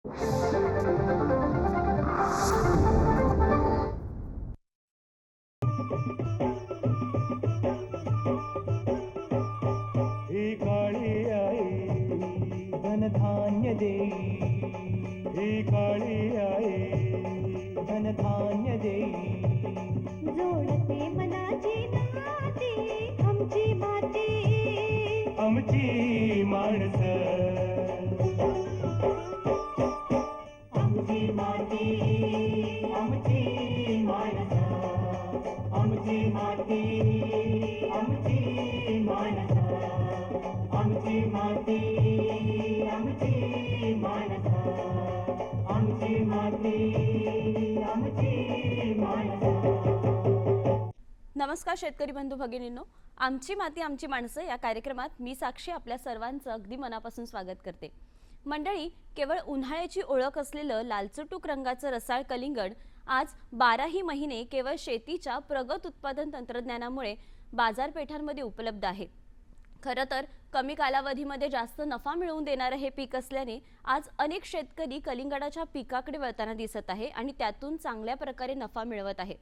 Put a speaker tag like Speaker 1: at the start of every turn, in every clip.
Speaker 1: ही काळी आई धनधान्य देई, ही काळी आई धनधान्य देई.
Speaker 2: जोडते मनाची नाती आमची माती,
Speaker 1: आमची माणसं, आमची माती, आमची माणसं, आमची माती, आमची माणसं, आमची माती, आमची माणसं, आमची माती, आमची माणसं.
Speaker 3: नमस्कार शेतकरी बंधू भगिनींनो, आमची माती आमची माणसं या कार्यक्रमात मी साक्षी आपल्या सर्वांचं अगदी मनापासून स्वागत करते. मंडळी, केवळ उन्हाळ्याची ओळख असलेलं लालचुटूक रंगाचं रसाळ कलिंगड आज 12ही महिने केवळ शेतीच्या प्रगत उत्पादन तंत्रज्ञानामुळे बाजारपेठांमध्ये उपलब्ध आहे. खरं तर कमी कालावधीमध्ये जास्त नफा मिळवून देणारं हे पीक असल्याने आज अनेक शेतकरी कलिंगडाच्या पिकाकडे वळताना दिसत आहे आणि त्यातून चांगल्या प्रकारे नफा मिळवत आहे.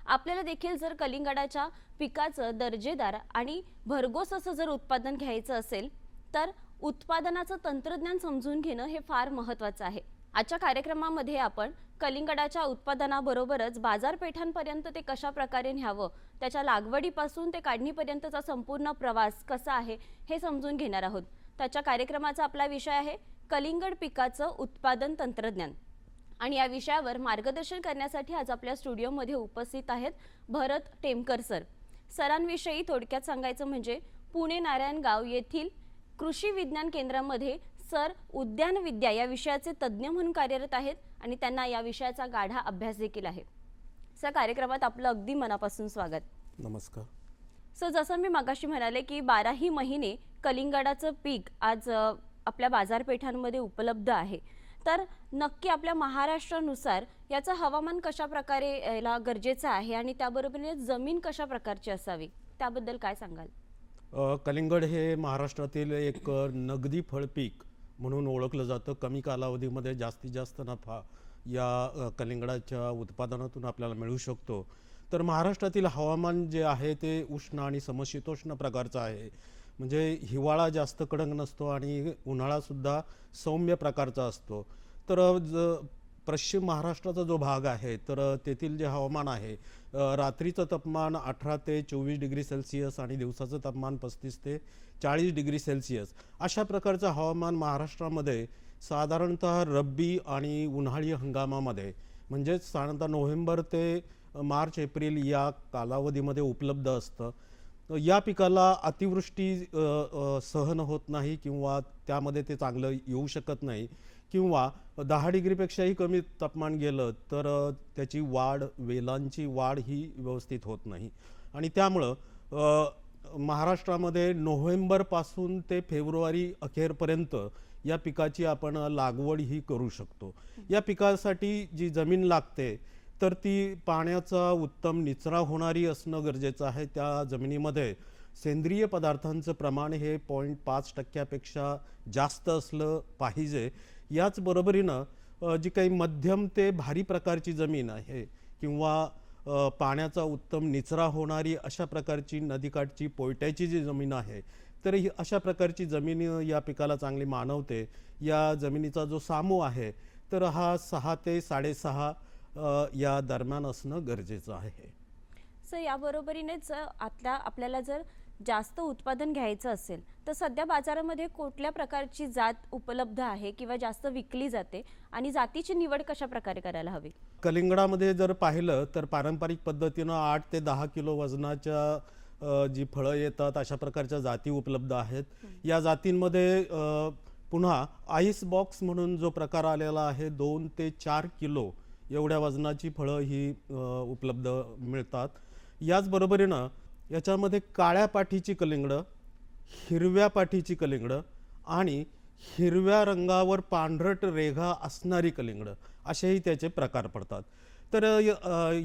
Speaker 3: आपल्याला देखील जर कलिंगडाच्या पिकाचं दर्जेदार आणि भरघोस असं जर उत्पादन घ्यायचं असेल तर उत्पादनाचं तंत्रज्ञान समजून घेणं हे फार महत्त्वाचं आहे. आजच्या कार्यक्रमामध्ये आपण कलिंगडाच्या उत्पादनाबरोबरच बाजारपेठांपर्यंत ते कशा प्रकारे न्यावं, त्याच्या लागवडीपासून ते काढणीपर्यंतचा संपूर्ण प्रवास कसा आहे हे समजून घेणार आहोत. त्याच्या कार्यक्रमाचा आपला विषय आहे कलिंगड पिकाचं उत्पादन तंत्रज्ञान आणि या विषयावर मार्गदर्शन करण्यासाठी आज आपल्या स्टुडिओमध्ये उपस्थित आहेत भरत टेमकर सर. सरांविषयी थोडक्यात सांगायचं म्हणजे पुणे नारायणगाव येथील कृषी विज्ञान केंद्रामध्ये सर उद्यानविद्या या विषयाचे तज्ज्ञ म्हणून कार्यरत आहेत आणि त्यांना या विषयाचा गाढा अभ्यास देखील आहे. सर, कार्यक्रमात आपलं अगदी मनापासून स्वागत.
Speaker 4: नमस्कार.
Speaker 3: सर, जसं मी मगाशी म्हणाले की 12ही महिने कलिंगडाचं पीक आज आपल्या बाजारपेठांमध्ये उपलब्ध आहे, तर नक्की आपल्या महाराष्ट्रानुसार याचं हवामान कशा प्रकारे याला गरजेचं आहे आणि त्याबरोबरीने जमीन कशा प्रकारची असावी त्याबद्दल काय सांगाल?
Speaker 4: कलिंगड हे महाराष्ट्रातील एक नगदी फळ पीक म्हणून ओळखलं जातं. कमी कालावधीमध्ये जास्तीत जास्त नफा या कलिंगडाच्या उत्पादनातून आपल्याला मिळू शकतो. तर महाराष्ट्रातील हवामान जे आहे ते उष्ण आणि समशीतोष्ण प्रकारचं आहे. म्हणजे हिवाळा जास्त कडक नसतो आणि उन्हाळासुद्धा सौम्य प्रकारचा असतो. तर पश्चिम महाराष्ट्राचा जो भाग आहे तर तेथील जे हवामान आहे, रात्रीचं तापमान 18 ते 24 डिग्री सेल्सिअस आणि दिवसाचं तापमान 35 ते 40 डिग्री सेल्सिअस अशा प्रकारचं हवामान महाराष्ट्रामध्ये साधारणतः रब्बी आणि उन्हाळी हंगामामध्ये म्हणजेच साधारणतः नोव्हेंबर ते मार्च एप्रिल या कालावधीमध्ये उपलब्ध असतं. या पिकाला अतिवृष्टी सहन होत नाही किंवा त्यामध्ये ते चांगलं येऊ शकत नाही किंवा 10 डिग्रीपेक्षाही कमी तापमान गेलं तर त्याची वाढ, वेलांची वाढ ही व्यवस्थित होत नाही आणि त्यामुळं महाराष्ट्रामध्ये नोव्हेंबरपासून ते फेब्रुवारी अखेरपर्यंत या पिकाची आपण लागवड ही करू शकतो. या पिकासाठी जी जमीन लागते तर ती पाण्याचा उत्तम निचरा होणारी असणं गरजेचं आहे. त्या जमिनीमध्ये सेंद्रिय पदार्थांचं प्रमाण हे 0.5% जास्त असलं पाहिजे. याच बरोबरीनं जी काही मध्यम ते भारी प्रकारची जमीन आहे किंवा पाण्याचा उत्तम निचरा होणारी अशा प्रकारची नदीकाठची पोयट्याची जी जमीन आहे तर ही अशा प्रकारची जमीन या पिकाला चांगली मानवते. या जमिनीचा जो सामू आहे तर हा 6 ते 6.5 या दरम्यान असणं गरजेचं आहे.
Speaker 3: सर, याबरोबरीनेच आपल्याला जर जास्त उत्पादन घ्यायचं असेल तर सध्या बाजारामध्ये कुठल्या प्रकारची जात उपलब्ध आहे किंवा जास्त विकली जाते आणि जातीची निवड कशा प्रकारे करायला हवी?
Speaker 4: कलिंगडामध्ये जर पाहिलं तर पारंपरिक पद्धतीनं 8 ते 10 किलो वजनाच्या जी फळं येतात अशा प्रकारच्या जाती उपलब्ध आहेत. या जातींमध्ये पुन्हा आईस बॉक्स म्हणून जो प्रकार आलेला आहे 2 ते 4 किलो एवढ्या वजनाची फळं ही उपलब्ध मिळतात. याचबरोबरीनं याच्यामध्ये काळ्या पाठीची कलिंगडं, हिरव्या पाठीची कलिंगडं आणि हिरव्या रंगावर पांढरट रेघा असणारी कलिंगडं असेही त्याचे प्रकार पडतात. तर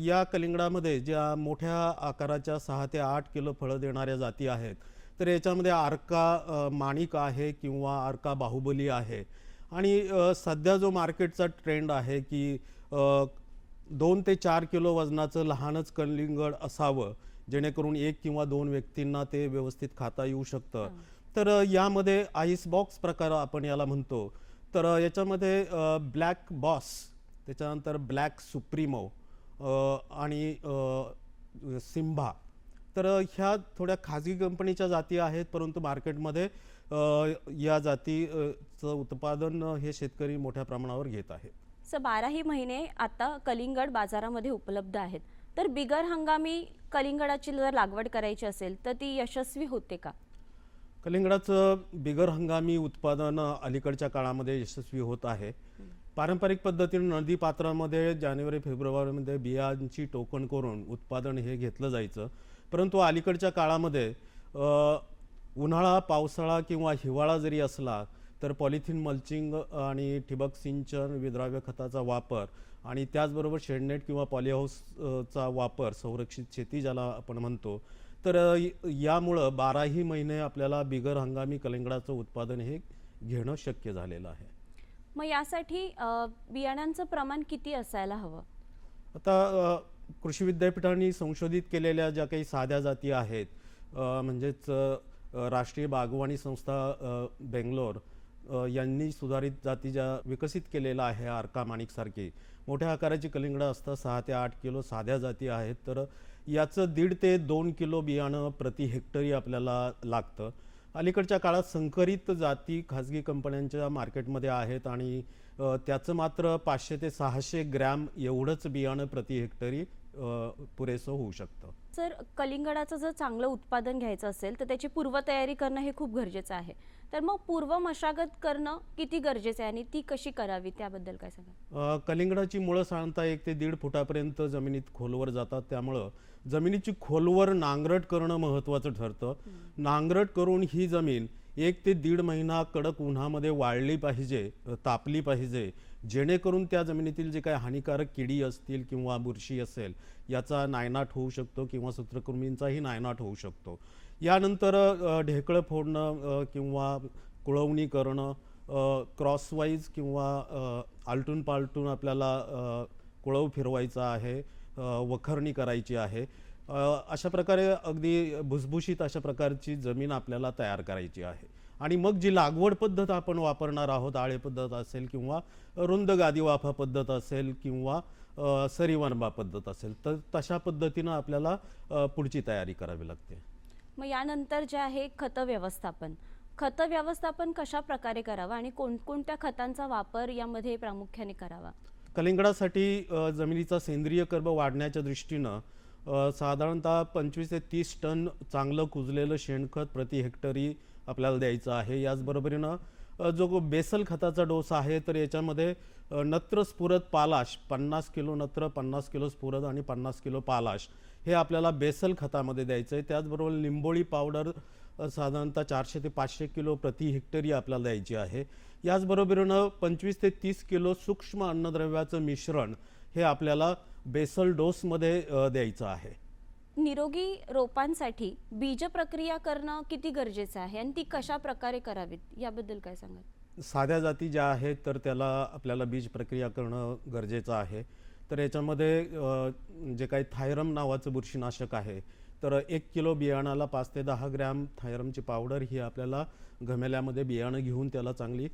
Speaker 4: या कलिंगडामध्ये ज्या मोठ्या आकाराच्या 6 ते 8 किलो फळं देणाऱ्या जाती आहेत तर याच्यामध्ये आर्का माणिक आहे किंवा आर्का बाहुबली आहे आणि सध्या जो मार्केटचा ट्रेंड आहे की 2 ते 4 किलो वजनाचं लहानच कलिंगड असावं, जेणेकरून 1 किंवा 2 व्यक्तींना ते व्यवस्थित खाता येऊ शकतं. तर यामध्ये आईस बॉक्स प्रकार आपण याला म्हणतो. तर याच्यामध्ये ब्लॅक बॉस, त्याच्यानंतर ब्लॅक सुप्रीमो आणि सिम्बा, तर ह्या थोड्या खाजगी कंपनीच्या जाती आहेत, परंतु मार्केटमध्ये या जातीचं उत्पादन हे शेतकरी मोठ्या प्रमाणावर घेत आहेत.
Speaker 3: 12ही महिने आता कलिंगड बाजारामध्ये उपलब्ध आहेत. तर बिगर हंगामी कलिंगडाची जर लागवड करायची असेल तर ती यशस्वी होते का?
Speaker 4: कलिंगडाचं बिगर हंगामी उत्पादन अलीकडच्या काळामध्ये यशस्वी होत आहे. पारंपरिक पद्धतीने नदी पात्रामध्ये जानेवारी फेब्रुवारीमध्ये बियांची टोकन करून उत्पादन हे घेतलं जायचं, परंतु अलीकडच्या काळामध्ये उन्हाळा, पावसाळा किंवा हिवाळा जरी असला तर पॉलिथिन मल्चिंग आणि ठिबक सिंचन, विद्राव्य खताचा वापर आणि त्याचबरोबर शेडनेट किंवा पॉलीहाऊसचा वापर, संरक्षित शेती ज्याला आपण म्हणतो, तर यामुळं 12ही महिने आपल्याला बिगर हंगामी कलिंगडाचं उत्पादन हे घेणं शक्य झालेलं आहे.
Speaker 3: मग यासाठी बियाणांचं प्रमाण किती असायला हवं?
Speaker 4: आता कृषी विद्यापीठांनी संशोधित केलेल्या ज्या काही साध्या जाती आहेत, म्हणजेच राष्ट्रीय बागवानी संस्था बेंगलोर यांनी सुधारित जाती ज्या विकसित केलेला आहे, आर्का माणिकसारखी मोठ्या आकाराची कलिंगडं असतात, 6 ते 8 किलो साध्या जाती आहेत. तर याचं 1.5 ते 2 किलो बियाणं प्रति हेक्टरी आपल्याला लागतं. अलीकडच्या काळात संकरित जाती खाजगी कंपन्यांच्या मार्केटमध्ये आहेत आणि त्याचं मात्र 500 ते 600 ग्रॅम एवढंच बियाणं प्रति हेक्टरी पुरेसं होऊ शकतं.
Speaker 3: जर कलिंगडाचं जर चांगलं उत्पादन घ्यायचं असेल तर त्याची पूर्वतयारी करणं हे खूप गरजेचं आहे. तर मग पूर्व मशागत करणं किती गरजेचं आहे आणि ती कशी करावी त्याबद्दल काय सांगा?
Speaker 4: कलिंगडाची मुळं साधारणतः 1 ते 1.5 फुटापर्यंत जमिनीत खोलवर जातात, त्यामुळं जमिनीची खोलवर नांगरट करणं महत्त्वाचं ठरतं. नांगरट करून ही जमीन 1 ते 1.5 महिना कडक उन्हामध्ये वाळली पाहिजे, तापली पाहिजे, जेणेकरून त्या जमिनीतील जे काही हानिकारक किडी असतील किंवा बुरशी असेल याचा नायनाट होऊ शकतो किंवा सूत्रकृमींचाही नायनाट होऊ शकतो. यानंतर ढेकळं फोडणं किंवा कुळवणी करणं, क्रॉसवाईज किंवा आलटून पालटून आपल्याला कुळव फिरवायचा आहे, वखरणी करायची आहे. अशा प्रकारे अगदी भुसभुशीत अशा प्रकारची जमीन आपल्याला तयार करायची आहे. आणि मग जी लागवड पद्धत आपण वापरणार आहोत, आळे पद्धत असेल किंवा रुंद गादी वाफा पद्धत असेल किंवा सरीवनबा पद्धत असेल, तर तशा पद्धतीनं आपल्याला पुढची तयारी करावी लागते.
Speaker 3: मग यानंतर जे आहे खत व्यवस्थापन कशा प्रकारे करावं आणि कोणकोणत्या खतांचा वापर यामध्ये प्रामुख्याने करावा?
Speaker 4: कलिंगडासाठी जमिनीचा सेंद्रिय कर्ब वाढण्याच्या दृष्टीनं साधारणतः 25 ते 30 टन चांगलं कुजलेलं शेणखत प्रति हेक्टरी आपल्याला द्यायचं आहे. याचबरोबरीनं जो बेसल खताचा डोस आहे, तर याच्यामध्ये नत्र स्फुरद पालाश 50 किलो नत्र, 50 किलो स्फुरद आणि 50 किलो पालाश हे आपल्याला बेसल खतामध्ये द्यायचं आहे. त्याचबरोबर लिंबोळी पावडर साधारणतः 400 ते 500 किलो प्रति हेक्टरी आपल्याला द्यायची आहे. याचबरोबरीनं 25 ते 30 किलो सूक्ष्म अन्नद्रव्याचं मिश्रण हे आपल्याला बेसल डोसमध्ये द्यायचं आहे.
Speaker 3: निरोगी रोपांसाठी बीज प्रक्रिया करणं किती गरजेचं आहे आणि ती कशा प्रकारे करावीत याबद्दल काय सांगाल?
Speaker 4: साध्या जाती ज्या आहेत तर त्याला आपल्याला बीज प्रक्रिया करणं गरजेचं आहे. तर याच्यामध्ये जे काही थायरम नावाचं बुरशीनाशक आहे, तर 1 किलो बियाणाला 5 ते 10 ग्रॅम थायरमची पावडर ही आपल्याला घमेल्यामध्ये बियाणं घेऊन त्याला चांगली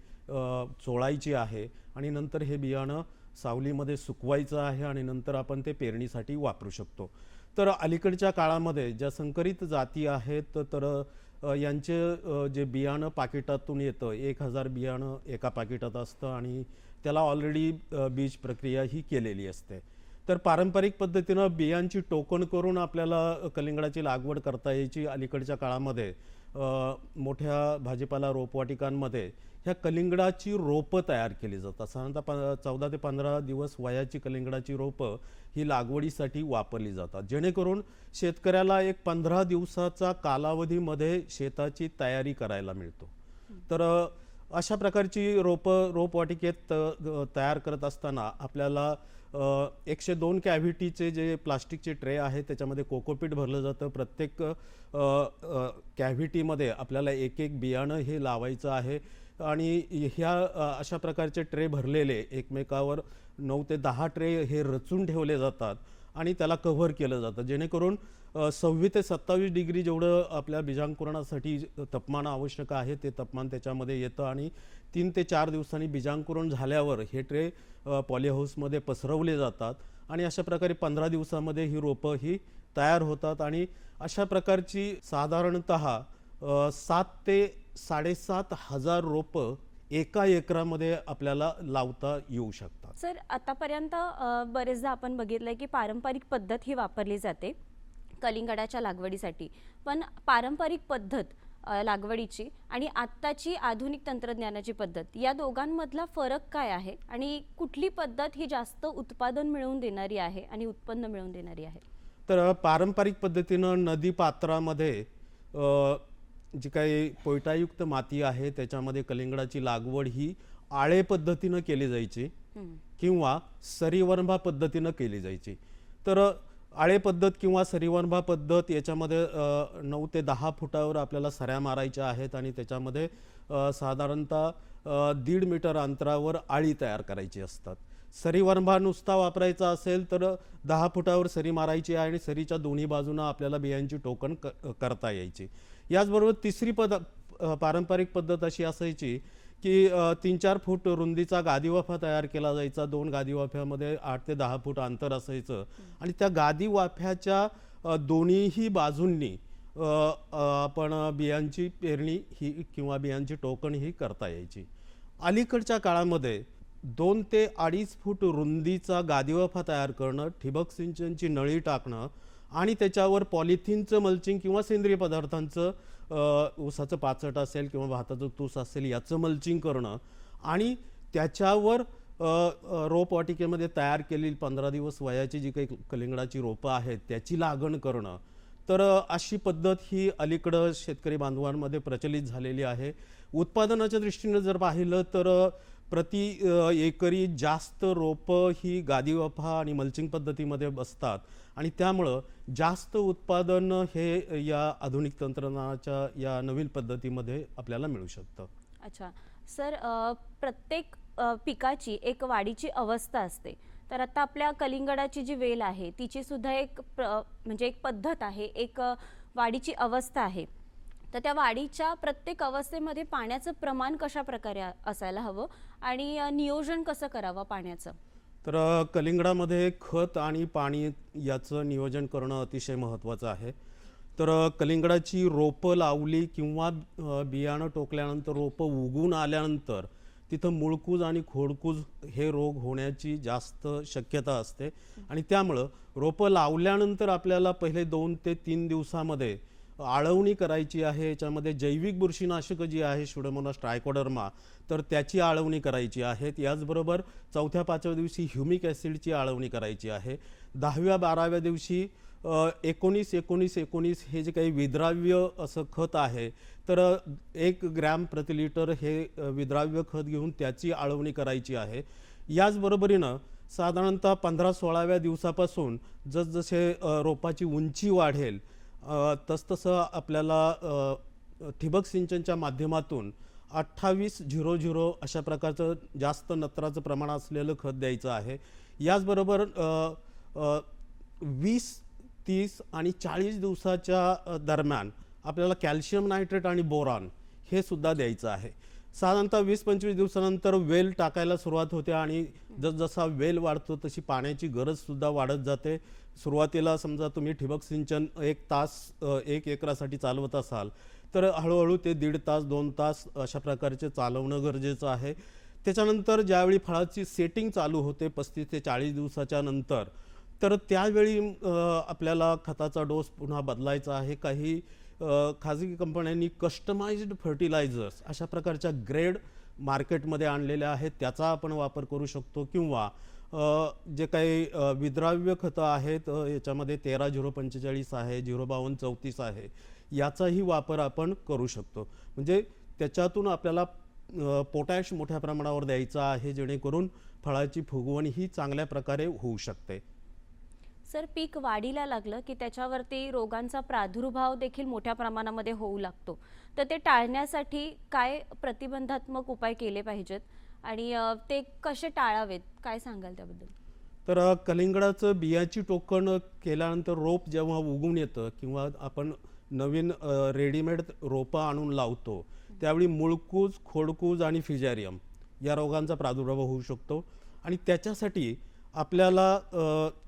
Speaker 4: चोळायची आहे आणि नंतर हे बियाणं सावलीमध्ये सुकवायचं आहे आणि नंतर आपण ते पेरणीसाठी वापरू शकतो. तर अलीकडच्या काळामध्ये ज्या संकरित जाती आहेत तर यांचे जे बियाणं पाकिटातून येतं, 1000 बियाणं एका पाकिटात असतं आणि त्याला ऑलरेडी बीज प्रक्रिया ही केलेली असते. तर पारंपरिक पद्धतीनं बियांची टोकन करून आपल्याला कलिंगडाची लागवड करता यायची. अलीकडच्या काळामध्ये मोठ्या भाजीपाला रोपवाटिकांमध्ये ह्या कलिंगडाची रोपं तयार केली जातात. साधारणतः 14 ते 15 दिवस वयाची कलिंगडाची रोपं ही लागवडीसाठी वापरली जातात, जेणेकरून शेतकऱ्याला एक 15 दिवसाचा कालावधीमध्ये शेताची तयारी करायला मिळतो. तर अशा प्रकारची रोपवाटिकेत तयार करत असताना आपल्याला 102 कॅव्हिटीचे जे प्लास्टिकचे ट्रे आहेत त्याच्यामध्ये कोकोपीट भरलं जातं. प्रत्येक कॅव्हिटीमध्ये आपल्याला एक बियाणं हे लावायचं आहे. आणि ह्या अशा प्रकारचे ट्रे भरलेले एकमेकावर 9 ते 10 ट्रे हे रचून ठेवले जातात आणि त्याला कव्हर केलं जातं, जेणेकरून 26 ते 27 डिग्री जेवढं आपल्या बीजांकुरणासाठी तापमान आवश्यक आहे ते तापमान त्याच्यामध्ये येतं आणि 3 ते 4 दिवसांनी बीजांकुरण झाल्यावर हे ट्रे पॉलीहाऊसमध्ये पसरवले जातात आणि अशा प्रकारे 15 दिवसामध्ये ही रोपं ही तयार होतात आणि अशा प्रकारची साधारणतः 7 ते 7,500 हजार रोपं एका एकरामध्ये आपल्याला लावता येऊ शकतात.
Speaker 3: सर, आतापर्यंत बरेचदा आपण बघितलंय की पारंपरिक पद्धत ही वापरली जाते कलिंगडाच्या लागवडीसाठी, पण पारंपरिक पद्धत लागवडीची आणि आत्ताची आधुनिक तंत्रज्ञानाची पद्धत या दोघांमधला फरक काय आहे आणि कुठली पद्धत ही जास्त उत्पादन मिळवून देणारी आहे आणि उत्पन्न मिळवून देणारी आहे?
Speaker 4: तर पारंपरिक पद्धतीनं नदी पात्रामध्ये जी काही पोयटायुक्त माती आहे त्याच्यामध्ये कलिंगडाची लागवड ही आळे पद्धतीनं केली जायची किंवा सरीवर्भा पद्धतीनं केली जायची. तर आळे पद्धत किंवा सरीवर्भा पद्धत याच्यामध्ये 9 ते 10 फुटावर आपल्याला सऱ्या मारायच्या आहेत आणि त्याच्यामध्ये साधारणतः 1.5 मीटर अंतरावर आळी तयार करायची असतात. सरीवर्भा नुसता वापरायचा असेल तर 10 फुटावर सरी मारायची आहे आणि सरीच्या दोन्ही बाजूंना आपल्याला बियांची टोकन करता यायची. याचबरोबर तिसरी पारंपरिक पद्धत अशी असायची की 3-4 फूट रुंदीचा गादीवाफा तयार केला जायचा. 2 गादीवाफ्यामध्ये 8 ते 10 फूट अंतर असायचं आणि त्या गादीवाफ्याच्या दोन्हीही बाजूंनी आपण बियांची पेरणी ही किंवा बियांची टोकण ही करता यायची. अलीकडच्या काळामध्ये 2 ते 2.5 फूट रुंदीचा गादीवाफा तयार करणं, ठिबक सिंचनची नळी टाकणं आणि त्याच्यावर पॉलिथिनचं मल्चिंग किंवा सेंद्रिय पदार्थांचं ऊसाचं पाचट असेल किंवा भाताचं तूस असेल याचं मल्चिंग करणं आणि त्याच्यावर रोपवाटिकेमध्ये तयार केलेली 15 दिवस वयाची जी काही कलिंगडाची रोपं आहेत त्याची लागण करणं. तर अशी पद्धत ही अलीकडं शेतकरी बांधवांमध्ये प्रचलित झालेली आहे. उत्पादनाच्या दृष्टीने जर पाहिलं तर प्रति एकरी जास्त रोपं ही गादीवाफा आणि मल्चिंग पद्धतीमध्ये बसतात आणि त्यामुळं जास्त उत्पादन हे या आधुनिक तंत्रज्ञानाच्या या नवीन पद्धतीमध्ये आपल्याला मिळू शकतं.
Speaker 3: अच्छा सर, प्रत्येक पिकाची एक वाढीची अवस्था असते, तर आता आपल्या कलिंगडाची जी वेल आहे तिची सुद्धा एक म्हणजे एक पद्धत आहे, एक वाढीची अवस्था आहे. तर त्या वाढीच्या प्रत्येक अवस्थेमध्ये पाण्याचं प्रमाण कशा प्रकारे असायला हवं आणि नियोजन कसं करावं पाण्याचं?
Speaker 4: तर कलिंगडामध्ये खत आणि पाणी याचं नियोजन करणं अतिशय महत्त्वाचं आहे. तर कलिंगडाची रोपं लावली किंवा बियाणं टोकल्यानंतर रोपं उगून आल्यानंतर तिथं मुळकूज आणि खोडकूज हे रोग होण्याची जास्त शक्यता असते आणि त्यामुळं रोपं लावल्यानंतर आपल्याला पहिले 2 ते 3 दिवसामध्ये आळवणी करायची आहे. याच्यामध्ये जैविक बुरशीनाशकं जी आहे सुडोमोनास ट्रायकोडर्मा तर त्याची आळवणी करायची आहे. याचबरोबर 4थ्या-5व्या दिवशी ह्युमिक ॲसिडची आळवणी करायची आहे. 10व्या-12व्या दिवशी 19-19-19 हे जे काही विद्राव्य असं खत आहे तर 1 ग्रॅम प्रति लिटर हे विद्राव्य खत घेऊन त्याची आळवणी करायची आहे. याचबरोबरीनं साधारणतः 15-16व्या दिवसापासून जसजसे रोपाची उंची वाढेल तसतसं आपल्याला ठिबक सिंचनच्या माध्यमातून 28-00 अशा प्रकारचं जास्त नत्राचं प्रमाण असलेलं खत द्यायचं आहे. याचबरोबर 20, 30 आणि 40 दिवसाच्या दरम्यान आपल्याला कॅल्शियम नायट्रेट आणि बोरॉन हे सुद्धा द्यायचं आहे. साधारणतः 20-25 दिवसानंतर वेल टाकायला सुरुवात होते आणि जसजसा वेल वाढतो तशी पाण्याची गरजसुद्धा वाढत जाते. सुरुवातीला समजा तुम्ही ठिबक सिंचन 1 तास 1 एकरासाठी चालवत असाल तर हळूहळू ते 1.5 तास 2 तास अशा प्रकारचे चालवणं गरजेचं आहे. त्याच्यानंतर ज्यावेळी फळाची सेटिंग चालू होते 35 ते 40 दिवसाच्या नंतर तर त्यावेळी आपल्याला खताचा डोस पुन्हा बदलायचा आहे. काही खाजगी कंपन्यांनी कस्टमाइज्ड फर्टिलायझर्स अशा प्रकारच्या ग्रेड मार्केटमध्ये आणलेल्या आहेत त्याचा आपण वापर करू शकतो किंवा जे काही विद्राव्य खतं आहेत याच्यामध्ये 13-045 आहे, 052-34 आहे याचाही वापर आपण करू शकतो. म्हणजे त्याच्यातून आपल्याला पोटॅश मोठ्या प्रमाणावर द्यायचा आहे जेणेकरून फळाची फुगवण ही चांगल्या प्रकारे होऊ शकते.
Speaker 3: सर, पीक वाढीला लागलं की त्याच्यावरती रोगांचा प्रादुर्भाव देखील मोठ्या प्रमाणामध्ये होऊ लागतो, तर ते टाळण्यासाठी काय प्रतिबंधात्मक उपाय केले पाहिजेत आणि ते कसे टाळावेत, काय सांगाल त्याबद्दल?
Speaker 4: तर कलिंगडाचं बियाची टोकण केल्यानंतर रोप जेव्हा उगवून येतं किंवा आपण नवीन रेडीमेड रोपं आणून लावतो, त्यावेळी मुळकूज, खोडकूज आणि फिजॅरियम या रोगांचा प्रादुर्भाव होऊ शकतो. आणि त्याच्यासाठी आपल्याला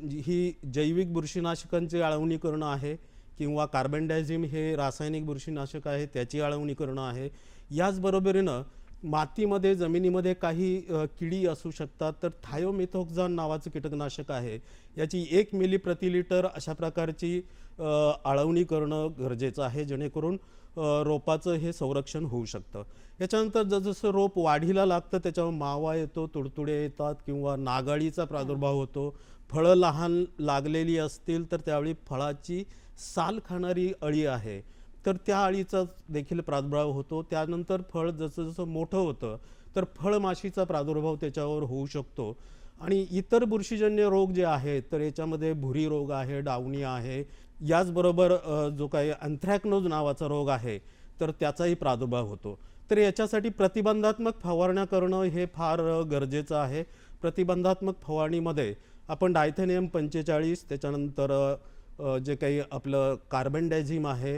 Speaker 4: ही जैविक बुरशीनाशकांची आळवणी करणं आहे किंवा कार्बनडायझिम हे रासायनिक बुरशीनाशक आहे त्याची आळवणी करणं आहे. याचबरोबरीनं मातीमध्ये जमिनीमध्ये काही किडी असू शकतात, तर थायोमिथोक्झान नावाचं कीटकनाशक आहे, याची 1 मिली प्रति लिटर अशा प्रकारची आळवणी करणं गरजेचं आहे, जेणेकरून रोपाचं हे संरक्षण होऊ शकतं. याच्यानंतर जसं रोप वाढीला लागतं त्याच्यावर मावा येतो, तुडतुडे येतात किंवा नागाळीचा प्रादुर्भाव होतो. फळं लहान लागलेली असतील तर त्यावेळी फळाची साल खाणारी अळी आहे, तर त्या अळीचा देखील प्रादुर्भाव होतो. त्यानंतर फळ जसं जसं मोठं होतं तर फळमाशीचा प्रादुर्भाव त्याच्यावर होऊ शकतो. आणि इतर बुरशीजन्य रोग जे आहेत तर याच्यामध्ये भुरी रोग आहे, डावणी आहे, याचबरोबर जो काही अँथ्रॅकनोज नावाचा रोग आहे तर त्याचाही प्रादुर्भाव होतो. तर याच्यासाठी प्रतिबंधात्मक फवारण्या करणं हे फार गरजेचं आहे. प्रतिबंधात्मक फवारणीमध्ये आपण डायथेनियम 45, त्याच्यानंतर जे काही आपलं कार्बनडायझिम आहे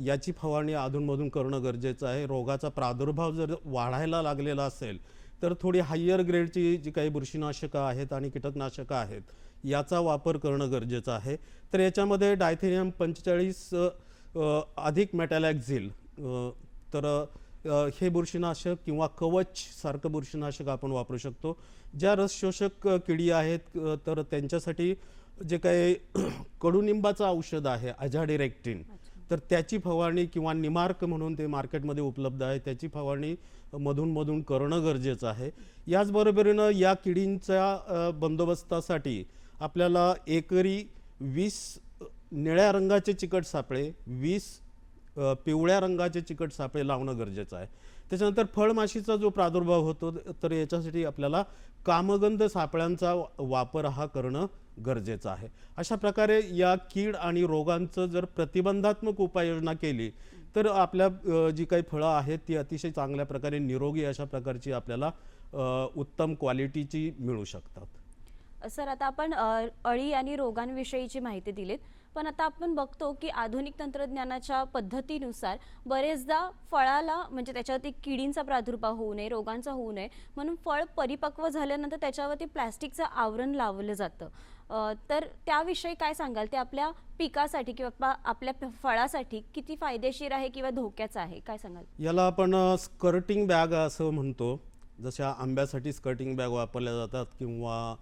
Speaker 4: याची फवारणी अधूनमधून करणं गरजेचं आहे. रोगाचा प्रादुर्भाव जर वाढायला लागलेला असेल तर थोडी हायर ग्रेडची जी काही बुरशीनाशकं आहेत आणि कीटकनाशकं आहेत याचा वापर करणं गरजेचं आहे. तर याच्यामध्ये डायथेनियम 45 अधिक मेटॅलॅक्झिल तर हे बुरशीनाशक किंवा कवच सारखं बुरशीनाशक आपण वापरू शकतो. ज्या रसशोषक किडी आहेत तर त्यांच्यासाठी जे काही कडुनिंबाचं औषध आहे अझाडिरेक्टिन, तर त्याची फवारणी किंवा निमार्क म्हणून ते मार्केटमध्ये उपलब्ध आहे त्याची फवारणी मधून करणं गरजेचं आहे. याचबरोबरीनं या किडींच्या बंदोबस्तासाठी आपल्याला एकरी 20 निळ्या रंगाचे चिकट सापळे, 20 पिवळ्या रंगाचे चिकट सापळे लावणं गरजेचं आहे. त्याच्यानंतर फळमाशीचा जो प्रादुर्भाव होतो तर याच्यासाठी आपल्याला कामगंध सापळ्यांचा वापर हा करणं गरजेचं आहे. अशा प्रकारे या कीड आणि रोगांचं जर प्रतिबंधात्मक उपाययोजना केली तर आपल्या जी काही फळं आहेत ती अतिशय चांगल्या प्रकारे निरोगी अशा प्रकारची आपल्याला उत्तम क्वालिटीची मिळू शकतात.
Speaker 3: सर, आता आपण अळी आणि रोगांविषयीची माहिती दिलीत, पण आता आपण बघतो की आधुनिक तंत्रज्ञानाच्या पद्धतीनुसार बरेचदा फळाला म्हणजे त्याच्यावरती किडींचा प्रादुर्भाव होऊ नये, रोगांचा होऊ नये म्हणून फळ परिपक्व झाल्यानंतर त्याच्यावरती प्लॅस्टिकचं आवरण लावलं जातं. तर त्याविषयी काय सांगाल? ते आपल्या पिकासाठी किंवा आपल्या फळासाठी किती फायदेशीर आहे किंवा धोक्याचं आहे, काय सांगाल?
Speaker 4: याला आपण स्कर्टिंग बॅग असं म्हणतो. जशा आंब्यासाठी स्कर्टिंग बॅग वापरल्या जातात किंवा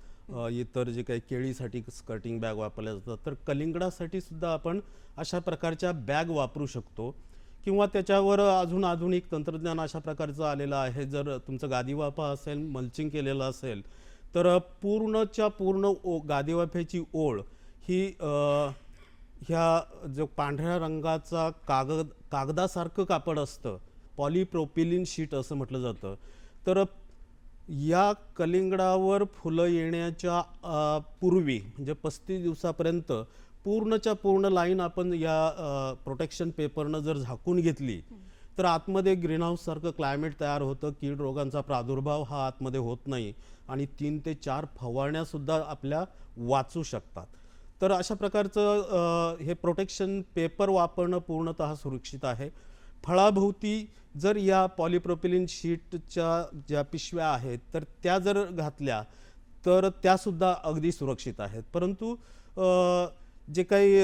Speaker 4: इतर जे काही केळीसाठी स्कर्टिंग बॅग वापरल्या जातात, तर कलिंगडासाठी सुद्धा आपण अशा प्रकारच्या बॅग वापरू शकतो. किंवा त्याच्यावर अजून आधुनिक तंत्रज्ञान अशा प्रकारचं आलेलं आहे. जर तुमचं गादीवाफा असेल, मल्चिंग केलेलं असेल तर पूर्णच्या पूर्ण गादीवाफ्याची ओळ ही ह्या जो पांढऱ्या रंगाचा कागदासारखं कापड असतं, पॉलिप्रोपिलिन शीट असं म्हटलं जातं, तर या कलिंगडावर फुलं येण्याच्या पूर्वी म्हणजे 35 दिवसापर्यंत पूर्णच्या पूर्ण लाईन आपण या प्रोटेक्शन पेपरनं जर झाकून घेतली तर आतमध्ये ग्रीनहाऊस सारखं क्लायमेट तयार होतं. कीड रोगांचा प्रादुर्भाव हा आतमध्ये होत नाही आणि 3 ते 4 फवारण्यासुद्धा आपल्या वाचू शकतात. तर अशा प्रकारचं हे प्रोटेक्शन पेपर वापरणं पूर्णतः सुरक्षित आहे. फळाभोवती जर या पॉलिप्रोपिलिन शीटच्या ज्या पिशव्या आहेत तर त्या जर घातल्या तर त्यासुद्धा अगदी सुरक्षित आहेत. परंतु जे काही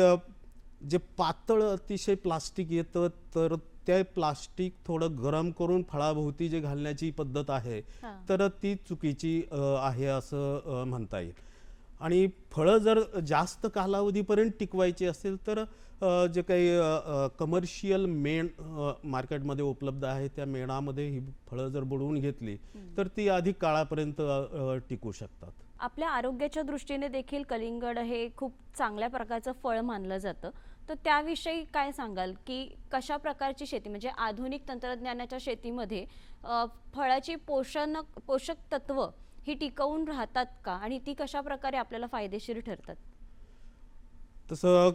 Speaker 4: जे पातळ अतिशय प्लास्टिक येतं तर ते प्लास्टिक थोडं गरम करून फळाभोवती जे घालण्याची पद्धत आहे तर ती चुकीची आहे असं म्हणता येईल. आणि फळं जर जास्त कालावधीपर्यंत टिकवायची असेल तर जे काही कमर्शियल मेण मार्केटमध्ये उपलब्ध आहे त्या मेणामध्ये ही फळं जर बुडवून घेतली तर ती अधिक काळापर्यंत टिकू शकतात.
Speaker 3: आपल्या आरोग्याच्या दृष्टीने देखील कलिंगड हे खूप चांगल्या प्रकारचं फळ मानलं जातं, तर त्याविषयी काय सांगाल की कशा प्रकारची शेती म्हणजे आधुनिक तंत्रज्ञानाच्या शेतीमध्ये फळाची पोषक तत्व ही टिकवून राहतात का आणि ती कशा प्रकारे आपल्याला फायदेशीर ठरतात?
Speaker 4: तसं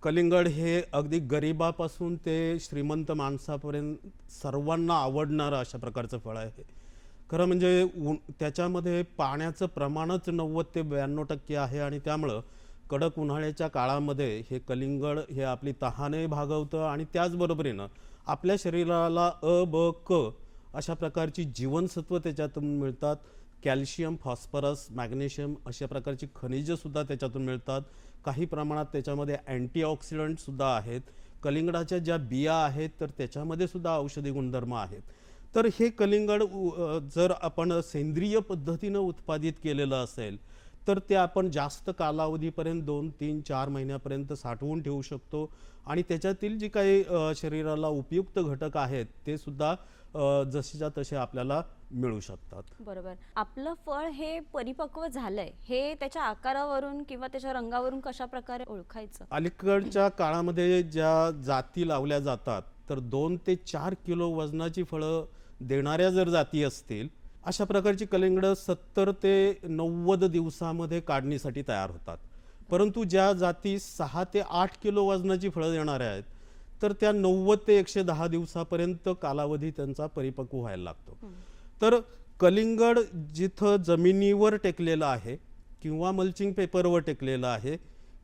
Speaker 4: कलिंगड हे अगदी गरिबापासून ते श्रीमंत माणसापर्यंत सर्वांना आवडणारं अशा प्रकारचं फळ आहे. खरं म्हणजे त्याच्यामध्ये पाण्याचं प्रमाणच 90 ते 92% आहे आणि त्यामुळं कडक उन्हाळ्याच्या काळामध्ये हे कलिंगड हे आपली तहानही भागवतं आणि त्याचबरोबरीनं आपल्या शरीराला अ, ब, क अशा प्रकारची जीवनसत्व त्याच्यातून मिळतात. कॅल्शियम, फॉस्फरस, मॅग्नेशियम अशा प्रकारची खनिजंसुद्धा त्याच्यातून मिळतात. काही प्रमाणात त्याच्यामध्ये अँटीऑक्सिडंटसुद्धा आहेत. कलिंगडाच्या ज्या बिया आहेत तर त्याच्यामध्ये सुद्धा औषधी गुणधर्म आहेत. तर हे कलिंगड जर आपण सेंद्रिय पद्धतीनं उत्पादित केलेलं असेल तर ते आपण जास्त कालावधीपर्यंत 2, 3, 4 महिन्यापर्यंत साठवून ठेवू शकतो आणि त्याच्यातील जी काही शरीराला उपयुक्त घटक आहेत ते सुद्धा जसेच्या तसे आपल्याला मिळू शकतात.
Speaker 3: बरोबर. आपलं फळ हे परिपक्व झालंय हे त्याच्या आकारावरून किंवा त्याच्या रंगावरून कशा प्रकारे ओळखायचं?
Speaker 4: अलीकडच्या काळामध्ये ज्या जाती लावल्या जातात तर 2 ते 4 किलो वजनाची फळं देणाऱ्या जर जाती असतील अशा प्रकारची कलिंगडं 70 ते 90 दिवसामध्ये काढणीसाठी तयार होतात. परंतु ज्या जाती 6 ते 8 किलो वजनाची फळं देणाऱ्या आहेत तर त्या 90 ते 110 दिवसापर्यंत कालावधी त्यांचा परिपक्व व्हायला लागतो. तर कलिंगड जिथं जमिनीवर टेकलेलं आहे किंवा मल्चिंग पेपरवर टेकलेलं आहे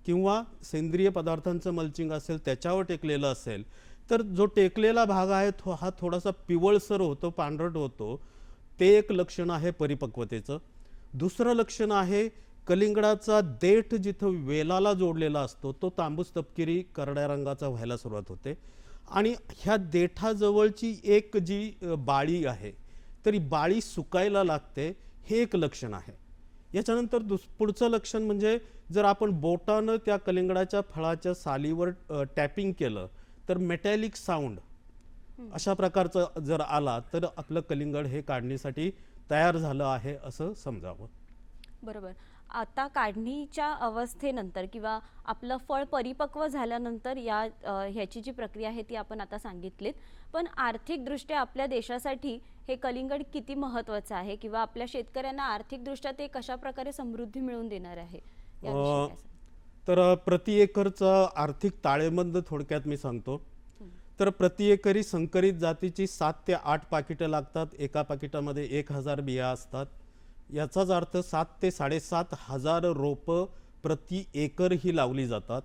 Speaker 4: किंवा सेंद्रिय पदार्थांचं मल्चिंग असेल त्याच्यावर टेकलेलं असेल तर जो टेकलेला भाग आहे हा थोडासा पिवळसर होतो, पांढरट होतो. ते एक लक्षण आहे परिपक्वतेचं. दुसरं लक्षण आहे कलिंगडाचा देठ जिथं वेलाला जोडलेला असतो तो तांबूस तपकिरी करड्या रंगाचा व्हायला सुरुवात होते आणि ह्या देठाजवळची एक जी बाळी आहे तरी बाळी सुकायला लागते, हे एक लक्षण आहे. याच्यानंतर पुढचं लक्षण म्हणजे जर आपण बोटानं त्या कलिंगडाच्या फळाच्या सालीवर टॅपिंग केलं तर मेटॅलिक साऊंड अशा प्रकारचं जर आला तर आपलं कलिंगड हे काढणीसाठी तयार झालं आहे असं समजावं.
Speaker 3: बरोबर. आता काढणीच्या अवस्थेनंतर किंवा आपलं फळ परिपक्व झाल्यानंतर ह्याची जी प्रक्रिया आहे ती आपण आता सांगितलीत. पण आर्थिकदृष्ट्या आपल्या देशासाठी हे कलिंगड किती महत्त्वाचं आहे किंवा आपल्या शेतकऱ्यांना आर्थिकदृष्ट्या ते कशा प्रकारे समृद्धी मिळवून देणार आहे याविषयी काय सांगाल?
Speaker 4: तर प्रति एकरचा आर्थिक ताळेबंद थोडक्यात मी सांगतो. तर प्रति एकरी संकरित जातीची 7 ते 8 पाकिटं लागतात. एका पाकिटामध्ये 1000 बिया असतात. याचाच अर्थ 7 ते 7,500 रोपं प्रति एकर ही लावली जातात.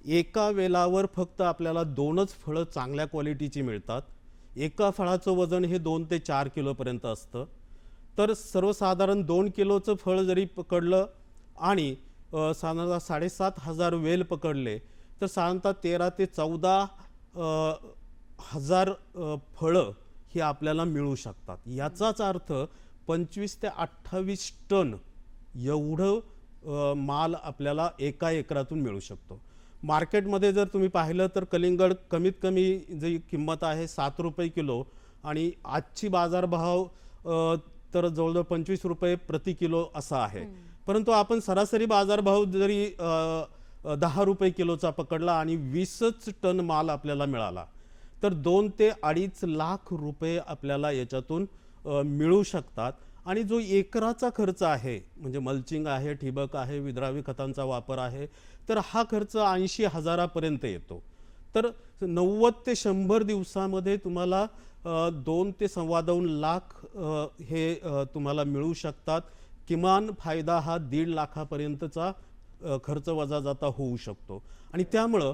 Speaker 4: एका वेलावर फक्त आपल्याला 2च फळं चांगल्या क्वालिटीची मिळतात. एका फळाचं वजन हे 2 ते 4 किलोपर्यंत असतं. तर सर्वसाधारण 2 किलोचं फळ जरी पकडलं आणि साधारणतः 7,500 वेल पकडले तर साधारणतः 13 ते 14 हजार फळं ही आपल्याला मिळू शकतात. याचाच अर्थ 25 ते 28 टन एवढं माल आपल्याला एका एकरातून मिळू शकतो. मार्केटमध्ये जर तुम्ही पाहिलं तर कलिंगड कमीत कमी जी किंमत आहे 7 रुपये किलो आणि आजची बाजारभाव तर जवळजवळ 25 रुपये प्रति किलो असा आहे. परंतु आपण सरासरी बाजारभाव जरी 10 रुपये किलोचा पकडला आणि 20च टन माल आपल्याला मिळाला तर 2 ते 2.5 लाख रुपये आपल्याला याच्यातून मिळू शकतात. आणि जो एकराचा खर्च आहे म्हणजे मल्चिंग आहे, ठिबक आहे, विद्राव्य खतांचा वापर आहे तर हा खर्च 80,000पर्यंत येतो. तर 90 ते 100 दिवसामध्ये तुम्हाला 2 ते 2.25 लाख हे तुम्हाला मिळू शकतात. किमान फायदा हा 1.5 लाखापर्यंतचा खर्च वजा जाता होऊ शकतो. आणि त्यामुळं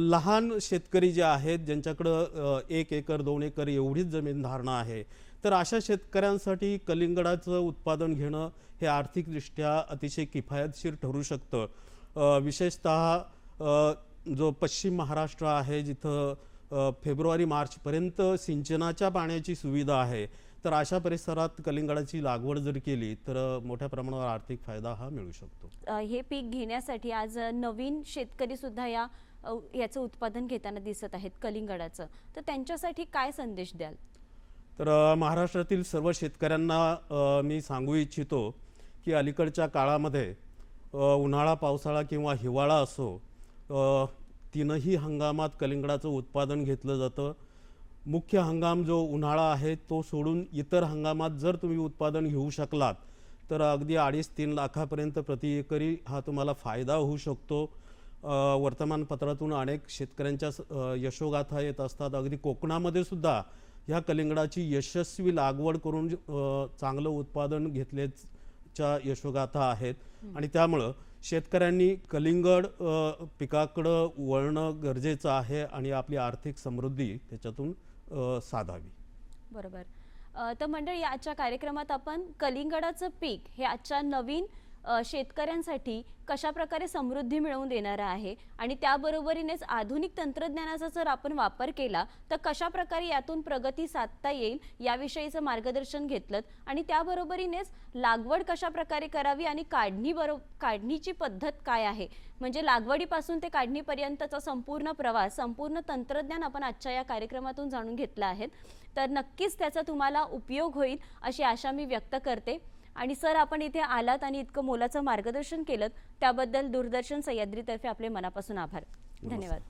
Speaker 4: लहान शेतकरी जे आहेत ज्यांच्याकडं 1 एकर 2 एकर एवढीच जमीन धारणा आहे तर अशा शेतकऱ्यांसाठी कलिंगडाचं उत्पादन घेणं हे आर्थिकदृष्ट्या अतिशय किफायतशीर ठरू शकतं. विशेषतः जो पश्चिम महाराष्ट्र आहे जिथं फेब्रुवारी मार्चपर्यंत सिंचनाच्या पाण्याची सुविधा आहे तर अशा परिसरात कलिंगडाची लागवड जर केली तर मोठ्या प्रमाणावर आर्थिक फायदा हा मिळू शकतो.
Speaker 3: हे पीक घेण्यासाठी आज नवीन शेतकरी सुद्धा याचं उत्पादन घेताना दिसत आहेत कलिंगडाचं, तर त्यांच्यासाठी काय संदेश द्याल?
Speaker 4: तर महाराष्ट्रातील सर्व शेतकऱ्यांना मी सांगू इच्छितो की अलीकडच्या काळामध्ये उन्हाळा, पावसाळा किंवा हिवाळा असो तीनही हंगामात कलिंगडाचं उत्पादन घेतलं जातं. मुख्य हंगाम जो उन्हाळा आहे तो सोडून इतर हंगामात जर तुम्ही उत्पादन घेऊ शकलात तर अगदी 2.5-3 लाखापर्यंत प्रति एकरी हा तुम्हाला फायदा होऊ शकतो. वर्तमानपत्रातून अनेक शेतकऱ्यांच्या यशोगाथा येत असतात. अगदी कोकणामध्ये सुद्धा ह्या कलिंगडाची यशस्वी लागवड करून चांगलं उत्पादन घेतल्याच्या यशोगाथा आहेत. आणि त्यामुळं शेतकऱ्यांनी कलिंगड पिकाकडं वळणं गरजेचं आहे आणि आपली आर्थिक समृद्धी त्याच्यातून साधावी.
Speaker 3: बरोबर. तर मंडळी, आजच्या कार्यक्रमात आपण कलिंगडाचं पीक हे आजच्या नवीन शेतकऱ्यांसाठी कशा प्रकारे समृद्धी मिळवून देणारं आहे आणि त्याबरोबरीनेच आधुनिक तंत्रज्ञानाचा जर आपण वापर केला तर कशा प्रकारे यातून प्रगती साधता येईल याविषयीचं मार्गदर्शन घेतलं आणि त्याबरोबरीनेच लागवड कशा प्रकारे करावी आणि काढणीची पद्धत काय आहे, म्हणजे लागवडीपासून ते काढणीपर्यंतचा संपूर्ण प्रवास, संपूर्ण तंत्रज्ञान आपण आजच्या या कार्यक्रमातून जाणून घेतलं आहे. तर नक्कीच त्याचा तुम्हाला उपयोग होईल अशी आशा मी व्यक्त करते. आणि सर, आपण इथे आलात आणि इतकं मोलाचं मार्गदर्शन केलं त्याबद्दल दूरदर्शन सह्याद्रीतर्फे आपले मनापासून आभार. धन्यवाद.